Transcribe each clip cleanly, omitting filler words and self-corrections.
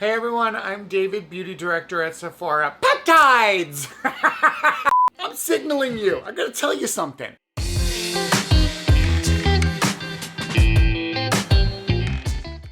Hey everyone, I'm David, Beauty Director at Sephora. Peptides! I'm signaling you. I gotta tell you something.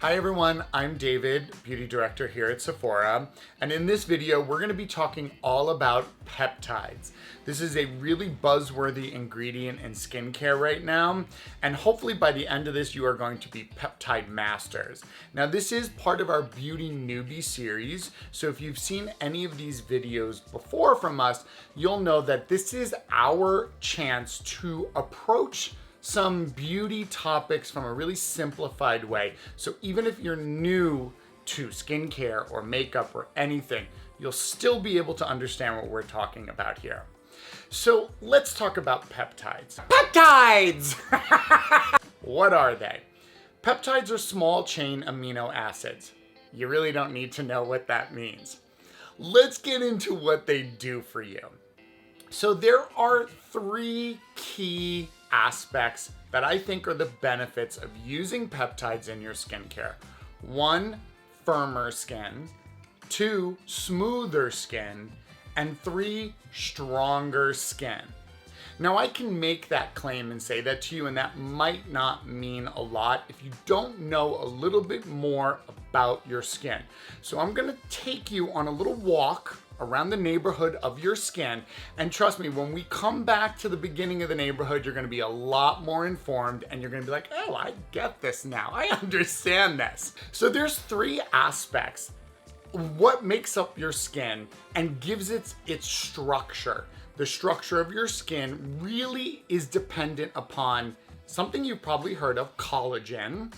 Hi everyone, I'm David, Beauty Director here at Sephora, and in this video we're going to be talking all about peptides. This is a really buzzworthy ingredient in skincare right now, and hopefully by the end of this you are going to be peptide masters. Now this is part of our Beauty Newbie series, so if you've seen any of these videos before from us, you'll know that this is our chance to approach some beauty topics from a really simplified way. So even if you're new to skincare or makeup or anything, you'll still be able to understand what we're talking about here. So let's talk about peptides. Peptides! What are they? Peptides are small chain amino acids. You really don't need to know what that means. Let's get into what they do for you. So there are three key aspects that I think are the benefits of using peptides in your skincare. 1, firmer skin. 2, smoother skin. And 3, stronger skin. Now I can make that claim and say that to you, and that might not mean a lot if you don't know a little bit more about your skin. So I'm gonna take you on a little walk around the neighborhood of your skin, and trust me, when we come back to the beginning of the neighborhood, you're gonna be a lot more informed and you're gonna be like, oh, I get this now, I understand this. So there's 3 aspects. What makes up your skin and gives it its structure. The structure of your skin really is dependent upon something you've probably heard of: collagen,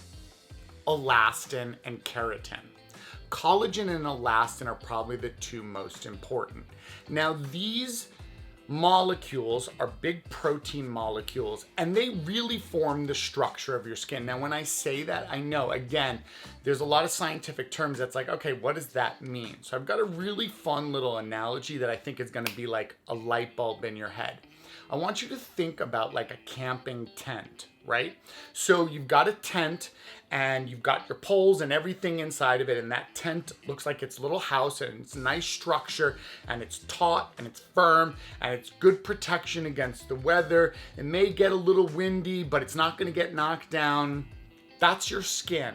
elastin, and keratin. Collagen and elastin are probably the 2 most important. Now these molecules are big protein molecules, and they really form the structure of your skin. Now when I say that, I know, again, there's a lot of scientific terms that's like, okay, what does that mean? So I've got a really fun little analogy that I think is gonna be like a light bulb in your head. I want you to think about like a camping tent, right? So you've got a tent and you've got your poles and everything inside of it, and that tent looks like it's a little house and it's a nice structure and it's taut and it's firm and it's good protection against the weather. It may get a little windy, but it's not gonna get knocked down. That's your skin.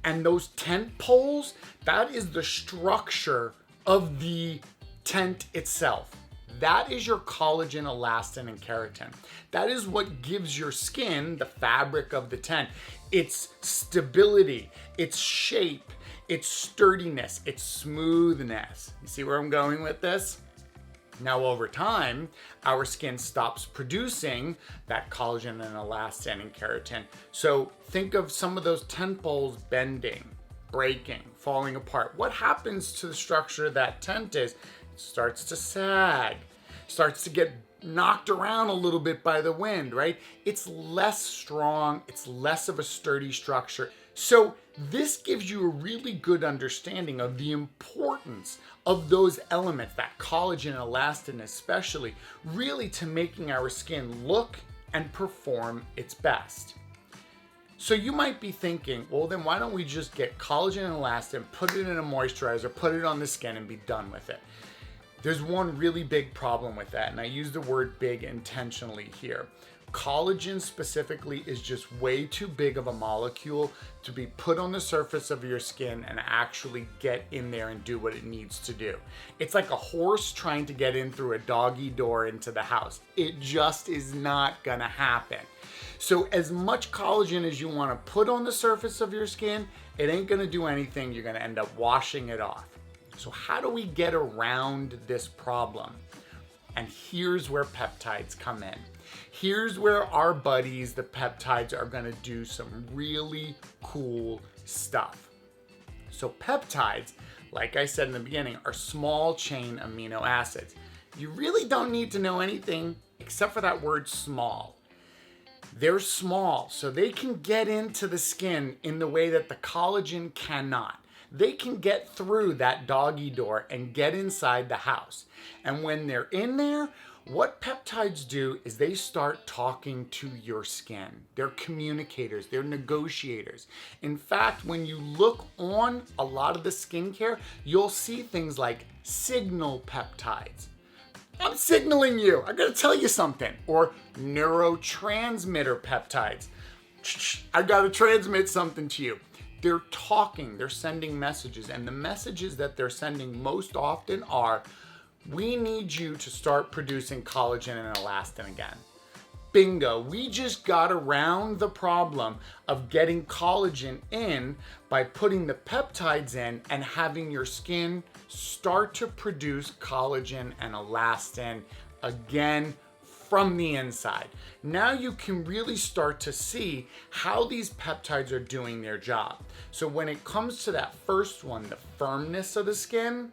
And those tent poles, that is the structure of the tent itself. That is your collagen, elastin, and keratin. That is what gives your skin, the fabric of the tent, its stability, its shape, its sturdiness, its smoothness. You see where I'm going with this? Now over time, our skin stops producing that collagen and elastin and keratin. So think of some of those tent poles bending, breaking, falling apart. What happens to the structure of that tent is, starts to sag, starts to get knocked around a little bit by the wind, right? It's less strong, it's less of a sturdy structure. So this gives you a really good understanding of the importance of those elements, that collagen and elastin especially, really to making our skin look and perform its best. So you might be thinking, well then why don't we just get collagen and elastin, put it in a moisturizer, put it on the skin and be done with it? There's one really big problem with that, and I use the word big intentionally here. Collagen specifically is just way too big of a molecule to be put on the surface of your skin and actually get in there and do what it needs to do. It's like a horse trying to get in through a doggy door into the house. It just is not gonna happen. So as much collagen as you wanna put on the surface of your skin, it ain't gonna do anything. You're gonna end up washing it off. So how do we get around this problem? And here's where peptides come in. Here's where our buddies, the peptides, are gonna do some really cool stuff. So peptides, like I said in the beginning, are small chain amino acids. You really don't need to know anything except for that word small. They're small, so they can get into the skin in the way that the collagen cannot. They can get through that doggy door and get inside the house. And when they're in there, What peptides do is they start talking to your skin. They're communicators, they're negotiators. In fact, when you look on a lot of the skincare, you'll see things like signal peptides. I'm signaling you, I gotta tell you something. Or neurotransmitter peptides. I gotta transmit something to you. They're talking, they're sending messages, and the messages that they're sending most often are, we need you to start producing collagen and elastin again. Bingo, we just got around the problem of getting collagen in by putting the peptides in and having your skin start to produce collagen and elastin again from the inside. Now you can really start to see how these peptides are doing their job. So when it comes to that first one, the firmness of the skin,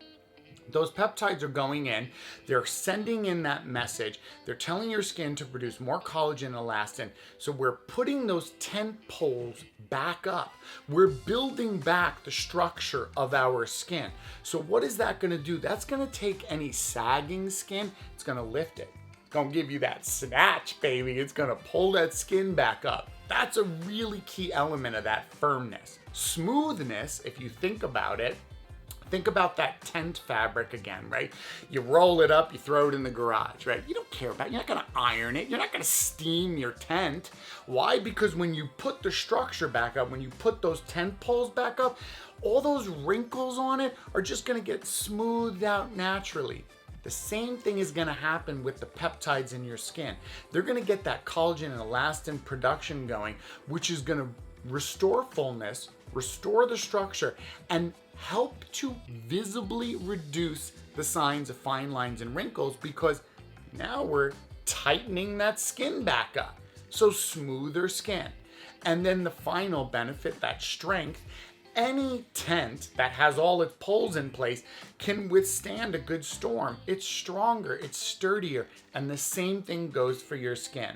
those peptides are going in, they're sending in that message, they're telling your skin to produce more collagen and elastin. So we're putting those tent poles back up. We're building back the structure of our skin. So what is that gonna do? That's gonna take any sagging skin, it's gonna lift it. Gonna give you that snatch, baby. It's gonna pull that skin back up. That's a really key element of that firmness. Smoothness, if you think about it, think about that tent fabric again, right? You roll it up, you throw it in the garage, right? You don't care about it. You're not gonna iron it. You're not gonna steam your tent. Why? Because when you put the structure back up, when you put those tent poles back up, all those wrinkles on it are just gonna get smoothed out naturally. The same thing is gonna happen with the peptides in your skin. They're gonna get that collagen and elastin production going, which is gonna restore fullness, restore the structure, and help to visibly reduce the signs of fine lines and wrinkles, because now we're tightening that skin back up. So smoother skin. And then the final benefit, that strength. Any tent that has all its poles in place can withstand a good storm. It's stronger, it's sturdier, and the same thing goes for your skin.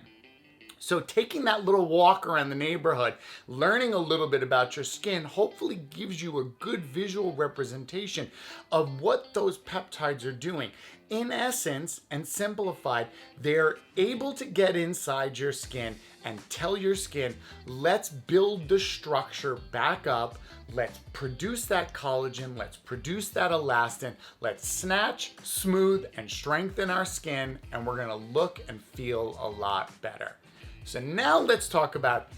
So taking that little walk around the neighborhood, learning a little bit about your skin, hopefully gives you a good visual representation of what those peptides are doing. In essence, and simplified, they're able to get inside your skin and tell your skin, let's build the structure back up, let's produce that collagen, let's produce that elastin, let's snatch, smooth, and strengthen our skin, and we're gonna look and feel a lot better. So now let's talk about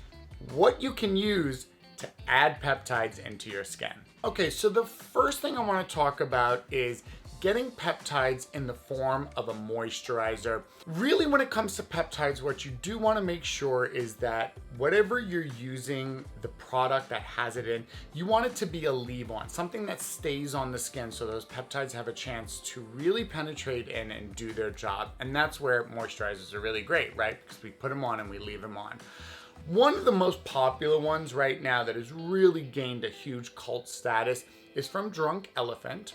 what you can use to add peptides into your skin. Okay, so the first thing I want to talk about is getting peptides in the form of a moisturizer. Really, when it comes to peptides, what you do want to make sure is that whatever you're using, the product that has it in, you want it to be a leave-on, something that stays on the skin so those peptides have a chance to really penetrate in and do their job. And that's where moisturizers are really great, right? Because we put them on and we leave them on. One of the most popular ones right now that has really gained a huge cult status is from Drunk Elephant.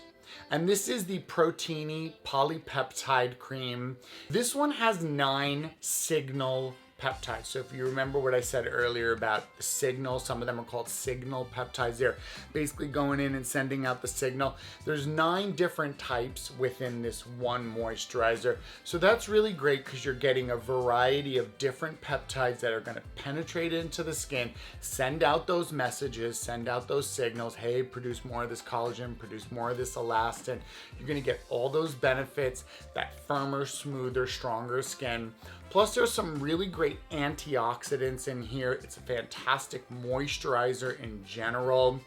And this is the Proteini Polypeptide Cream. This one has 9 signal peptides. So if you remember what I said earlier about the signal, some of them are called signal peptides. They're basically going in and sending out the signal. There's 9 different types within this one moisturizer. So that's really great because you're getting a variety of different peptides that are going to penetrate into the skin, send out those messages, send out those signals. Hey, produce more of this collagen, produce more of this elastin. You're going to get all those benefits, that firmer, smoother, stronger skin. Plus, there's some really great antioxidants in here. It's a fantastic moisturizer in general.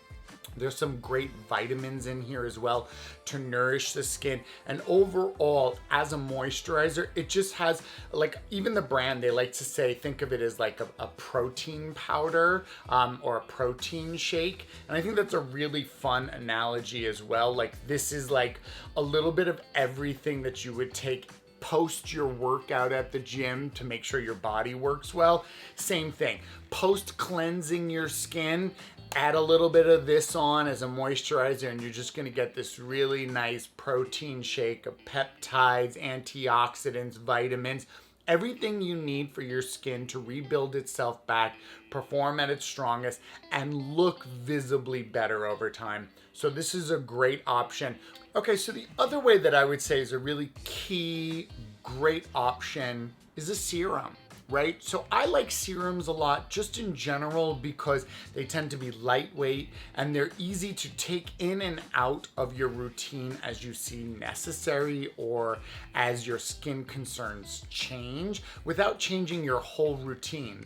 There's some great vitamins in here as well to nourish the skin. And overall, as a moisturizer, it just has, like, even the brand, they like to say, think of it as like a protein powder or a protein shake. And I think that's a really fun analogy as well. Like, this is like a little bit of everything that you would take post your workout at the gym to make sure your body works well. Same thing. Post cleansing your skin, add a little bit of this on as a moisturizer, and you're just going to get this really nice protein shake of peptides, antioxidants, vitamins, everything you need for your skin to rebuild itself back, perform at its strongest, and look visibly better over time. So this is a great option. Okay, so the other way that I would say is a really key, great option is a serum, right? So I like serums a lot just in general because they tend to be lightweight and they're easy to take in and out of your routine as you see necessary or as your skin concerns change without changing your whole routine.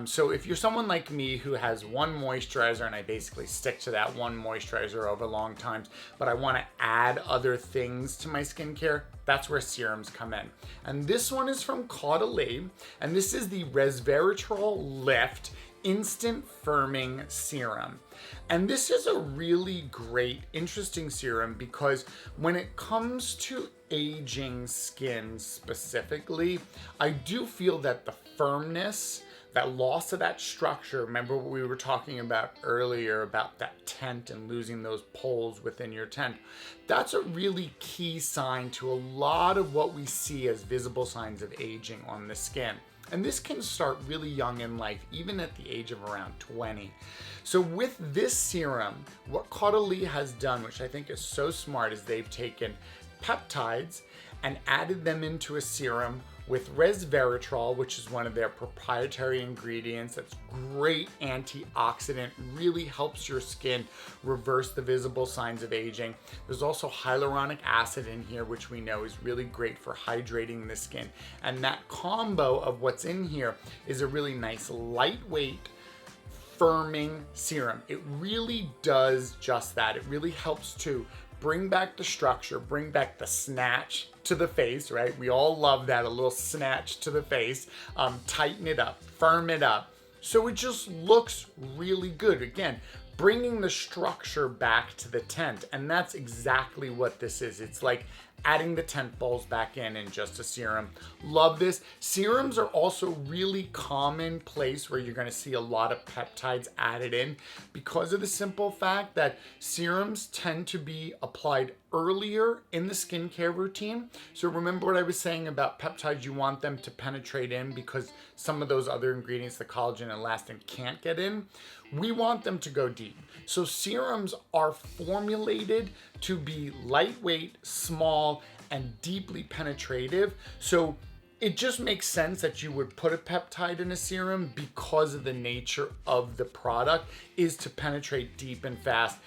So if you're someone like me who has one moisturizer and I basically stick to that one moisturizer over long times, but I want to add other things to my skincare, that's where serums come in. And this one is from CAUDALIE, and this is the Resveratrol Lift Instant Firming Serum. And this is a really great, interesting serum because when it comes to aging skin specifically, I do feel that the firmness, that loss of that structure, remember what we were talking about earlier about that tent and losing those poles within your tent, that's a really key sign to a lot of what we see as visible signs of aging on the skin. And this can start really young in life, even at the age of around 20. So with this serum, what CAUDALIE has done, which I think is so smart, is they've taken peptides and added them into a serum with resveratrol, which is one of their proprietary ingredients that's great antioxidant, really helps your skin reverse the visible signs of aging. There's also hyaluronic acid in here, which we know is really great for hydrating the skin. And that combo of what's in here is a really nice lightweight firming serum. It really does just that. It really helps to bring back the structure, bring back the snatch to the face, right? We all love that, a little snatch to the face. Tighten it up, firm it up. So it just looks really good. Again, bringing the structure back to the tent. And that's exactly what this is. It's like adding the tent poles back in just a serum. Love this. Serums are also really common place where you're gonna see a lot of peptides added in because of the simple fact that serums tend to be applied earlier in the skincare routine. So remember what I was saying about peptides, you want them to penetrate in because some of those other ingredients, the collagen and elastin, can't get in. We want them to go deep. So serums are formulated to be lightweight, small, and deeply penetrative. So it just makes sense that you would put a peptide in a serum because of the nature of the product is to penetrate deep and fast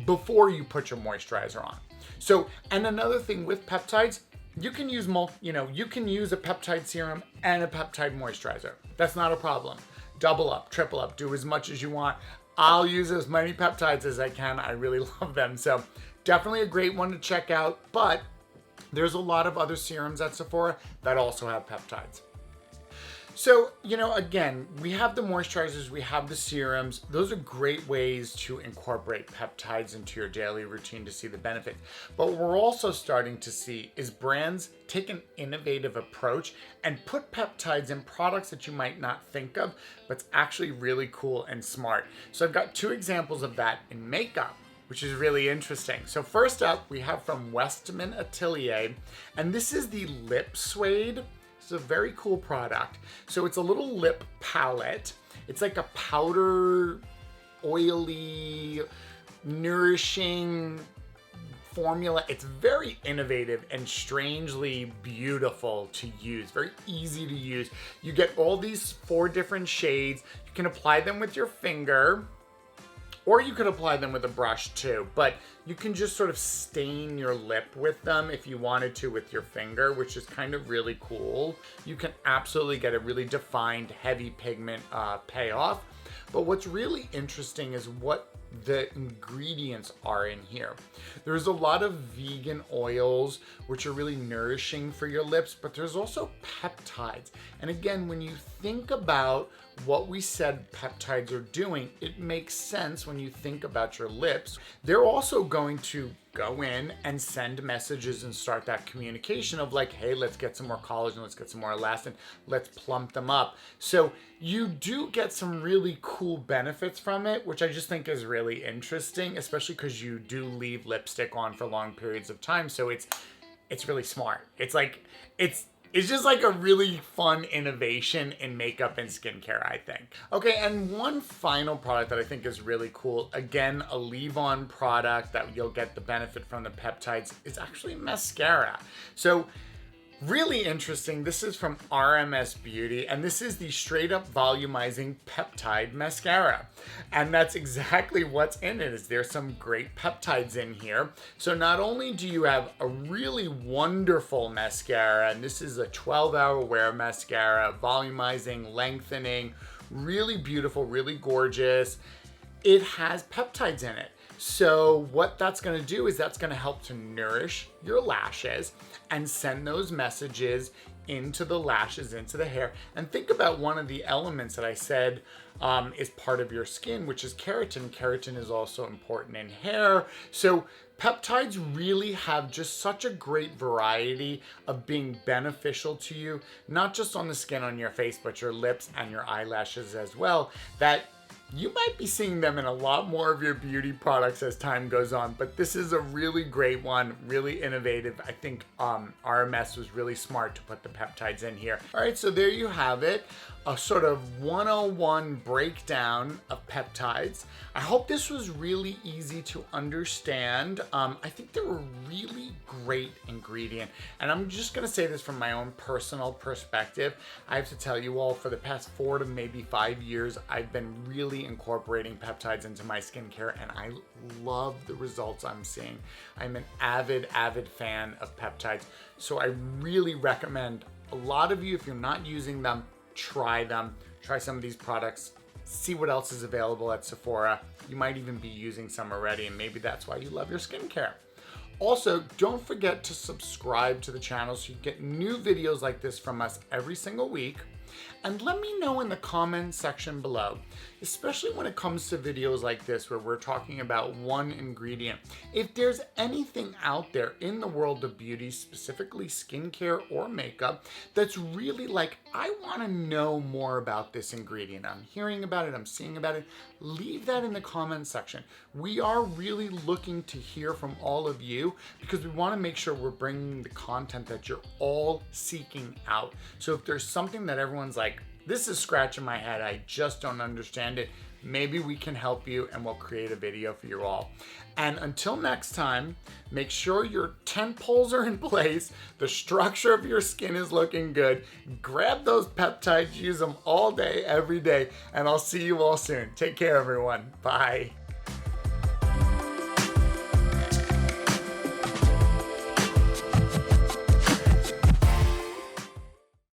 before you put your moisturizer on. So, and another thing with peptides, you can use you can use a peptide serum and a peptide moisturizer. That's not a problem. Double up, triple up, do as much as you want. I'll use as many peptides as I can. I really love them. So definitely a great one to check out, but there's a lot of other serums at Sephora that also have peptides. So, again, we have the moisturizers, we have the serums. Those are great ways to incorporate peptides into your daily routine to see the benefits. But what we're also starting to see is brands take an innovative approach and put peptides in products that you might not think of, but it's actually really cool and smart. So I've got two examples of that in makeup, which is really interesting. So first up, we have from WESTMAN ATELIER, and this is the Lip Suede. It's a very cool product. So it's a little lip palette. It's like a powder, oily, nourishing formula. It's very innovative and strangely beautiful to use, very easy to use. You get all these 4 different shades. You can apply them with your finger, or you could apply them with a brush too, but you can just sort of stain your lip with them if you wanted to with your finger, which is kind of really cool. You can absolutely get a really defined heavy pigment payoff. But what's really interesting is what the ingredients are in here. There's a lot of vegan oils, which are really nourishing for your lips, but there's also peptides. And again, when you think about what we said peptides are doing, it makes sense when you think about your lips. They're also going to go in and send messages and start that communication of like, hey, let's get some more collagen, let's get some more elastin, let's plump them up. So you do get some really cool benefits from it, which I just think is really interesting, especially because you do leave lipstick on for long periods of time. So it's really smart. It's just like a really fun innovation in makeup and skincare, I think. Okay, and one final product that I think is really cool, again, a leave-on product that you'll get the benefit from the peptides, is actually mascara. So Really interesting. This is from RMS Beauty, and this is the straight up volumizing peptide mascara. And that's exactly what's in it. Is there's some great peptides in here. So not only do you have a really wonderful mascara, and this is a 12-hour wear mascara, volumizing, lengthening, really beautiful, really gorgeous. It has peptides in it. So what that's going to do is that's going to help to nourish your lashes and send those messages into the lashes, into the hair. And think about one of the elements that I said is part of your skin, which is keratin. Keratin is also important in hair. So peptides really have just such a great variety of being beneficial to you, not just on the skin on your face, but your lips and your eyelashes as well, that you might be seeing them in a lot more of your beauty products as time goes on, but this is a really great one, really innovative. I think RMS was really smart to put the peptides in here. All right, so there you have it, a sort of 101 breakdown of peptides. I hope this was really easy to understand. I think they're a really great ingredient, and I'm just gonna say this from my own personal perspective. I have to tell you all, for the past 4 to maybe 5 years, I've been really incorporating peptides into my skincare, and I love the results I'm seeing. I'm an avid fan of peptides, so I really recommend a lot of you, if you're not using them, try them. Try some of these products, see what else is available at Sephora. You might even be using some already, and maybe that's why you love your skincare. Also, don't forget to subscribe to the channel so you get new videos like this from us every single week. And let me know in the comments section below, especially when it comes to videos like this where we're talking about one ingredient, if there's anything out there in the world of beauty, specifically skincare or makeup, that's really like, I want to know more about this ingredient. I'm hearing about it, I'm seeing about it. Leave that in the comments section. We are really looking to hear from all of you because we want to make sure we're bringing the content that you're all seeking out. So if there's something that everyone's like, this is scratching my head, I just don't understand it, maybe we can help you and we'll create a video for you all. And until next time, make sure your tent poles are in place, the structure of your skin is looking good, grab those peptides, use them all day, every day, and I'll see you all soon. Take care, everyone. Bye.